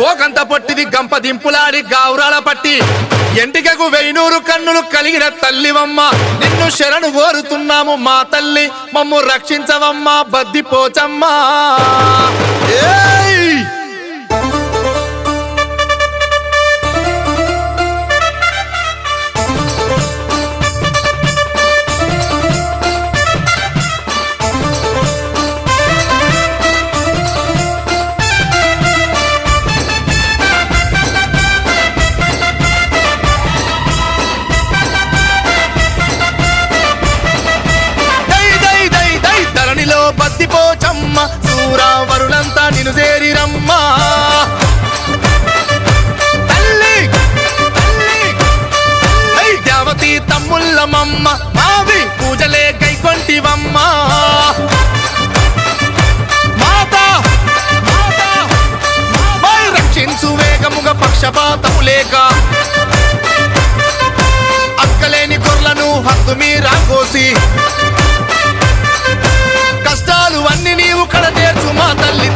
పోకంత పొట్టిది గంప దింపులాడి గావురాల పట్టి ఎంటికకు 1000 కన్నులు కలిగిన తల్లివమ్మ నిన్ను శరణు కోరుతున్నాము మా తల్లి మమ్ము రక్షించవమ్మా బద్దిపోచమ్మా ఏయ్ బద్దిపోచమ్మ సూరావరులంతా నిన్ను చేరిరమ్మా తల్లి దేవతి తమ్ముళ్ళమమ్మ మావి పూజలే కైకొంటివమ్మా మాతా రక్షించు వేగముగా పక్షపాతము లేక అక్కలేని గొర్లను హద్దు మీరా కోసి కష్టాలు అన్ని నీవు కడతేర్చు మా తల్లి